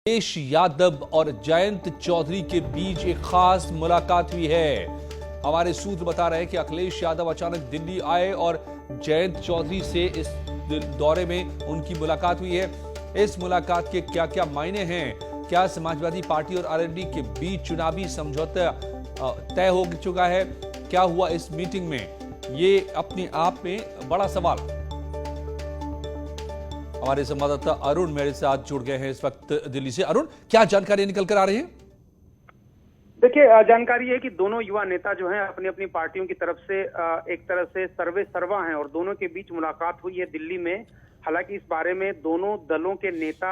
अखिलेश यादव और जयंत चौधरी के बीच एक खास मुलाकात हुई है। हमारे सूत्र बता रहे हैं कि अखिलेश यादव अचानक दिल्ली आए और जयंत चौधरी से इस दौरे में उनकी मुलाकात हुई है। इस मुलाकात के क्या क्या मायने हैं? क्या समाजवादी पार्टी और आरएलडी के बीच चुनावी समझौता तय हो चुका है? क्या हुआ इस मीटिंग में? ये अपने आप में बड़ा सवाल। हमारे संवाददाता अरुण मेरे साथ जुड़ गए हैं इस वक्त दिल्ली से। अरुण, क्या जानकारी निकल कर आ रही है? देखिए, जानकारी है कि दोनों युवा नेता जो हैं अपनी अपनी पार्टियों की तरफ से एक तरह से सर्वे सर्वा हैं और दोनों के बीच मुलाकात हुई है दिल्ली में। हालांकि इस बारे में दोनों दलों के नेता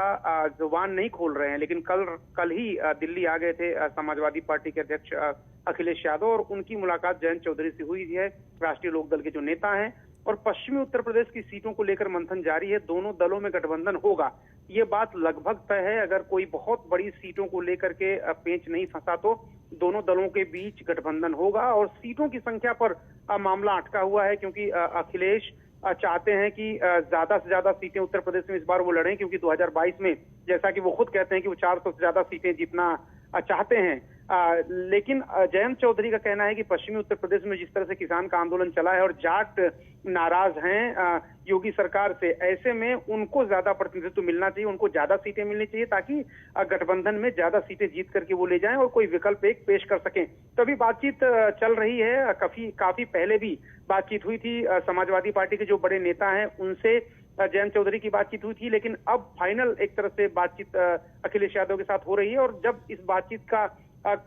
जुबान नहीं खोल रहे हैं, लेकिन कल ही दिल्ली आ गए थे समाजवादी पार्टी के अध्यक्ष अखिलेश यादव और उनकी मुलाकात जयंत चौधरी से हुई है, राष्ट्रीय लोकदल के जो नेता हैं। और पश्चिमी उत्तर प्रदेश की सीटों को लेकर मंथन जारी है। दोनों दलों में गठबंधन होगा, ये बात लगभग तय है। अगर कोई बहुत बड़ी सीटों को लेकर के पेंच नहीं फंसा तो दोनों दलों के बीच गठबंधन होगा। और सीटों की संख्या पर मामला अटका हुआ है, क्योंकि अखिलेश चाहते हैं कि ज्यादा से ज्यादा सीटें उत्तर प्रदेश में इस बार वो लड़ें, क्योंकि 2022 में जैसा कि वो खुद कहते हैं कि वो 400 से ज्यादा सीटें जीतना चाहते हैं। लेकिन जयंत चौधरी का कहना है कि पश्चिमी उत्तर प्रदेश में जिस तरह से किसान का आंदोलन चला है और जाट नाराज हैं योगी सरकार से, ऐसे में उनको ज्यादा प्रतिनिधित्व मिलना चाहिए, उनको ज्यादा सीटें मिलनी चाहिए ताकि गठबंधन में ज्यादा सीटें जीत करके वो ले जाएं और कोई विकल्प एक पेश कर सकें। तो अभी बातचीत चल रही है। काफी पहले भी बातचीत हुई थी। समाजवादी पार्टी के जो बड़े नेता हैं उनसे जयंत चौधरी की बातचीत हुई थी, लेकिन अब फाइनल एक तरह से बातचीत अखिलेश यादव के साथ हो रही है। और जब इस बातचीत का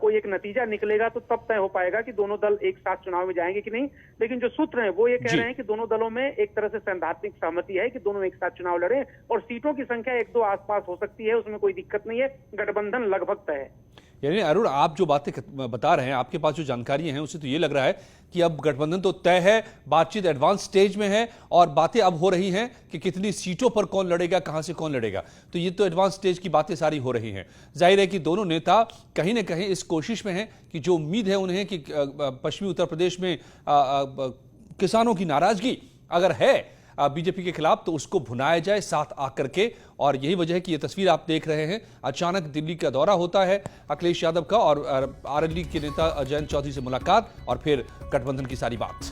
कोई एक नतीजा निकलेगा तो तब तय हो पाएगा कि दोनों दल एक साथ चुनाव में जाएंगे कि नहीं। लेकिन जो सूत्र हैं वो ये कह रहे हैं कि दोनों दलों में एक तरह से सैद्धांतिक सहमति है कि दोनों एक साथ चुनाव लड़ें और सीटों की संख्या 1-2 आसपास हो सकती है, उसमें कोई दिक्कत नहीं है। गठबंधन लगभग तय है। यानी अरुण, आप जो बातें बता रहे हैं, आपके पास जो जानकारी है उससे तो ये लग रहा है कि अब गठबंधन तो तय है, बातचीत एडवांस स्टेज में है और बातें अब हो रही हैं कि कितनी सीटों पर कौन लड़ेगा, कहां से कौन लड़ेगा। तो ये तो एडवांस स्टेज की बातें सारी हो रही हैं। जाहिर है कि दोनों नेता कहीं ना कहीं इस कोशिश में हैं कि जो उम्मीद है उन्हें कि पश्चिमी उत्तर प्रदेश में किसानों की नाराजगी अगर है बीजेपी के खिलाफ तो उसको भुनाया जाए साथ आकर के। और यही वजह है कि ये तस्वीर आप देख रहे हैं। अचानक दिल्ली का दौरा होता है अखिलेश यादव का और आरएलडी के नेता जयंत चौधरी से मुलाकात और फिर गठबंधन की सारी बात।